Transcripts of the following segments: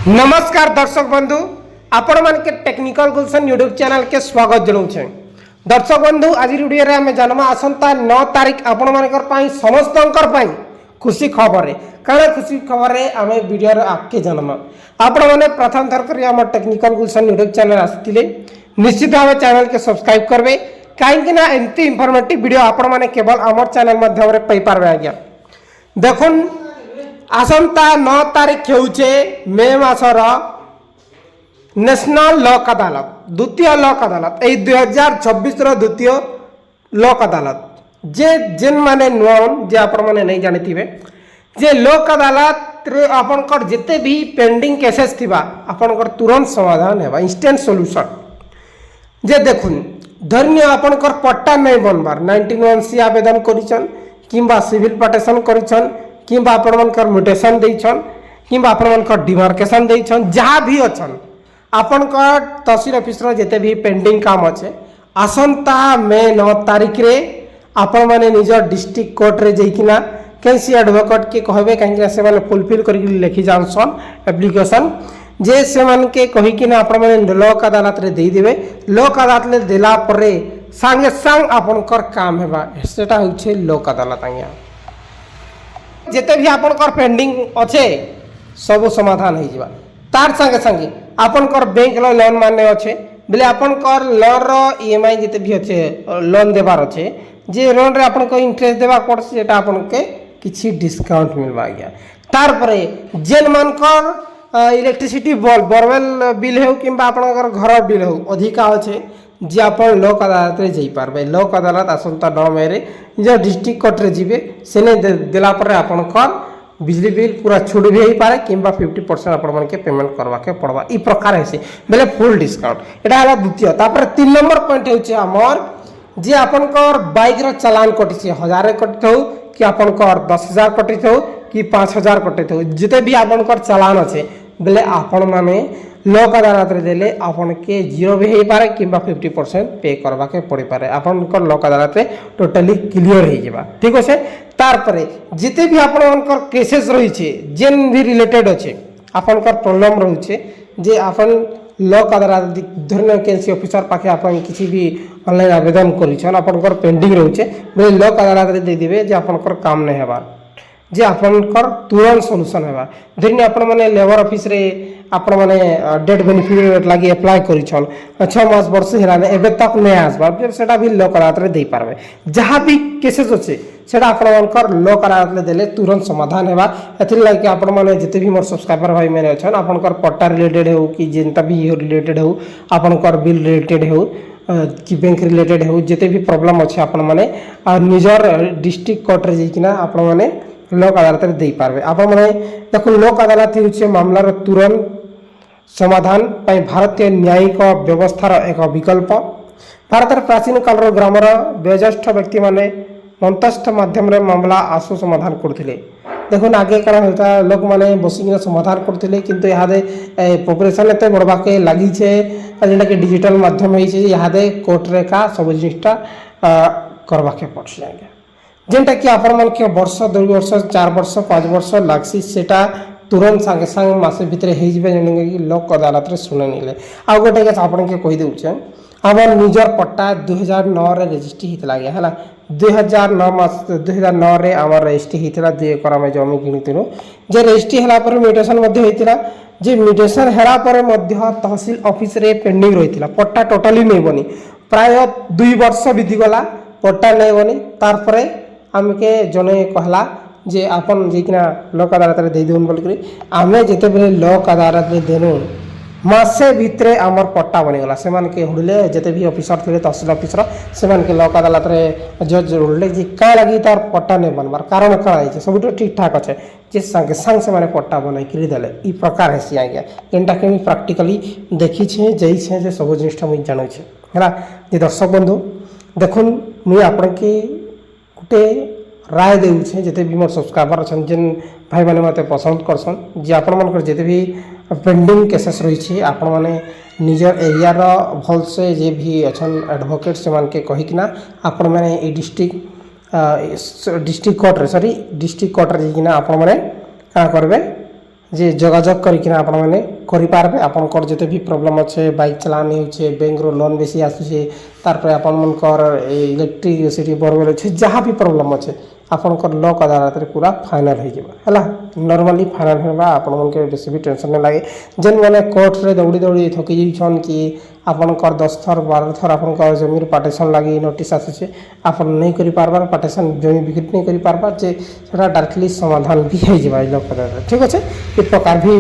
नमस्कार दर्शक बंधु आपण मान के टेक्निकल गुलशन यूट्यूब चैनल के स्वागत जनाऊे। दर्शक बंधु आज वीडियो रे हमें जन्म आसंता 9 तारीख आपण मानकर पाई समस्तंकर पाई खुशी खबर है। कारण खुशी खबर है आम वीडियो आगे जन्म आपण मैंने प्रथम थर कर आम टेक्निकल गुलशन यूट्यूब चैनल आसते निश्चित भाव चैनल के सब्सक्राइब करेंगे कहीं एमती इनफॉर्मेटिव वीडियो आपण मैंने केवल आम चैनल माध्यम पाई पारे। आज्ञा देखुन आसंता 9 तारीख होचे मे मासर नेशनल लॉक अदालत द्वितीय लॉक अदालत यही 2024 द्वितीय लॉक अदालत जे जेन माने नुआन जे आपण माने नहीं जानिथिबे जे लोक अदालत रे आपनकर जिते भी पेंडिंग केसेस थिबा आपनकर तुरंत समाधान हेबा इंस्टेंट सॉल्यूशन। जे देखुन धन्य आपनकर पट्टा नहीं बनबार 19(1) आवेदन करिछन किंबा सिविल पिटिशन करिछन किंबा आपण मनकर म्यूटेशन देइछन किंबा आपण मनकर डिमार्केशन देइछन जहाँ भी अछन आपनकर तहसील ऑफिस रो जेते भी पेंडिंग काम अच्छे आसंता मे 9 तारीख रे आपण माने निजर डिस्ट्रिक्ट कोर्ट रे जइकिना कैसी एडवोकेट के कहबे कहीं से माने फुलफिल करी लिखि जानसन एप्लीकेशन जे से मान के कहि कि आपण माने लोक अदालत रे देई देबे। लोक अदालत रे देला परे संगे संग आपनकर काम हेबा सेटा होचे लोक अदालत। आज्ञा जिते भी आपनकर पेंडिंग अच्छे सब समाधान हो जावा तार संगे संगे आपनकर बैंक लोन माने अच्छे बोले आपनकर लोन रो ईएमआई जिते भी अच्छे लोन देवार अच्छे जे लोन रे आपनको इंटरेस्ट देवा पड़से जेटा आपनके किछि डिस्काउंट मिलबा। आज्ञा तार परे जेन मानकर इलेक्ट्रिसिटी बोरवेल बिल हो किंबा आपनकर घर बिल हो अधिका अच्छे जे आपण लोक अदालत रे जाई पारबे। लोक अदालत आसंता 9 मे रे जो डिस्ट्रिक्ट कोर्ट रे जीवे सेने देला पर आपनकर बिजली बिल पूरा छूट भी हो पारे किंबा 50% आपण मन के पेमेंट करवा के पड़वा ई प्रकार है से बेले फुल डिस्काउंट। एटा हला द्वितीय। तापर 3 नंबर पॉइंट होचे हमर जे आपनकर बाइक रो चालान कटिছে 1000 कटित हो कि आपनकर 10000 कटित हो कि 5000 कटित हो जिते भी आपनकर चालान আছে बेले आपण माने लोक अदालत रे देले आपन के जीरो भी हो पारे किंबा 50% पे करवा के पड़ी पारे आपनकर लोक अदालत रे टोटली क्लियर हो जाबा। ठीक আছে तार परे जिते भी आपनकर केसेस रही छे जेन भी रिलेटेड अछि आपनकर प्रॉब्लम रहू छे जे आपन लोक अदालत धरने केसी ऑफिसर पाखे आपन किसी भी ऑनलाइन आवेदन करिछन आपनकर पेंडिंग रहू छे बोले लोक अदालत रे दे दिबे जे आपनकर काम नहीं हेबा जे आपनकर तुरंत सॉल्यूशन हेबा। धरने आपण माने लेबर ऑफिस रे आपण माने डेट बेनिफिट लागि अप्लाई करिछन 6 मास वर्ष हेलाने एबे तक नहीं आसबा फिर सेटा भी लोक अदालत रे दे पारबे। जहाँ भी केसेस अछि सेटा आपण मानकर लोक अदालत रे देले तुरंत समाधान हेबा। एथि लागि आपण माने जते भी मोर सब्सक्राइबर भाई माने अछन आपनकर पट्टा रिलेटेड हो कि जेनता भी रिलेटेड हो आपनकर बिल रिलेटेड हो कि बैंक रिलेटेड हो जिते भी प्रॉब्लम अच्छे आपण माने निजर डिस्ट्रिक्ट कोर्ट रे जइकिना आपण माने लोक अदालत रे दे पारबे। आपण माने देखो लोक अदालत होचे मामलार तुरंत समाधान पाई भारतीय न्यायिक व्यवस्थार एक विकल्प। भारत प्राचीन काल ग्रामर वयोज्येष्ठ व्यक्ति माने मंतस्थ माध्यम रे मामला आसु समाधान करथिले। देखो आगे कारण होता लोक माने बसिकिना समाधान करथिले किंतु यादे पॉपुलेशन एते बढ़बा के लागि छे जेटा कि डिजिटल माध्यम होई छे यादे कोर्ट रे का सब जिनिसटा करबा के पड़छ। आगे जेनटा कि आपण मन के वर्ष 2 वर्ष 4 वर्ष 5 वर्ष लागसी सेटा तुरंत संगे संग मासे भितरे हे जिबे जेने कि लोक अदालत रे सुने निले। आ गोटे के आपण के कहि देउछे हमर निजर पट्टा 2009 रे रजिस्ट्री हितला गया हला 2009 रे हमर रजिस्ट्री हितला 2 एकर में जमी किनितिनो जे रजिस्ट्री हला पर म्यूटेशन मध्ये होइतिला जे म्यूटेशन हेरा पर मध्ये तहसील ऑफिस रे पेंडिंग रहितिला पट्टा टोटली नै बनी प्राय 2 वर्ष बीती गला पट्टा नै बनी। तार परे हमके जने कहला जे आपन जेकिना लोक अदालत रे दे देउन बोल करी आमे जेते बेले लोक अदालत रे देनु मासे भितरे हमर पट्टा बनि गला। से मान के हुडले जेते भी ऑफिसर थिले तहसील ऑफिसर से मान के लोक अदालत रे जज हुडले जे का लागि तार पट्टा नै बनबार कारण का है सब तो ठीक ठाक अछि जे संगे संग से माने पट्टा बनाई करी देले ई प्रकार है आ गया जेनटा के मी प्रैक्टिकली देखि छे जई छे जे सब जिनिसटा मुई जानै छे हला। जे दर्शक बंधु देखुन मुई आपन के गुटे राय देउछे जेते भी मोर सब्सक्राइबर अछन जेन भाई माने मते पसंद करसन जे आपण मनकर जेते भी पेंडिंग केसेस रही छी आपण माने निजर एरिया रो भल से जे भी अछन एडवोकेट से मान के कहि किना आपण माने ए डिस्ट्रिक्ट कोर्ट रे डिस्ट्रिक्ट कोर्ट रे किना आपण माने का करबे যে যোগাযোগ করিকিনা আপনার করিপারবে আপনার যেতে বি প্রোবলেম আছে বাইক চালানি হচ্ছে ব্যাঙ্কর লোন বেশি আসুছে তারপরে আপনার ইলেকট্রিসিটি বরবেল আছে যাহা বি প্রোবলেম আছে আপনার লোক আদালতের পুরা ফাইনাল হয়ে যাবে হলা নর্মালি ফাইনাল হওয়া আপনার বেশি বি টেনশন না লাগে যেন মানে কোর্টরে দৌড়ি দৌড়ি থকি যাইছন কি আপনার 10 থর 12 থর আপনার জমির পার্টিশন লাগি নোটিস আসুছে আপনার नहीं করি পারবার পার্টিশন জমি বিক্রি नहीं করি পারবার যে সেটা ডাইরেক্টলি সমাধান भी হয়ে যাবে লোক আদালত ঠিক আছে এই প্রকার भी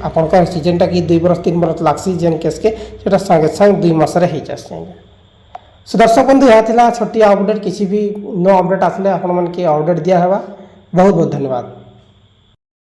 আপনার সিজনটা কি 2 বরস 3 বরস লাগছি যেন কেসকে সেটা সাঙ্গে সাঙ্গ 2 মাসরে হয়ে যাচ্ছে সো দর্শক বন্ধু ଏହା ଥିଲା ଛୋଟିଆ ଅପଡେଟ୍ କିଛି ବି नो अपडेट ଆସିଲେ ଆପଣମାନଙ୍କୁ ଅପଡେଟ୍ ଦିଆହେବା ବହୁତ ବହୁତ ଧନ୍ୟବାଦ।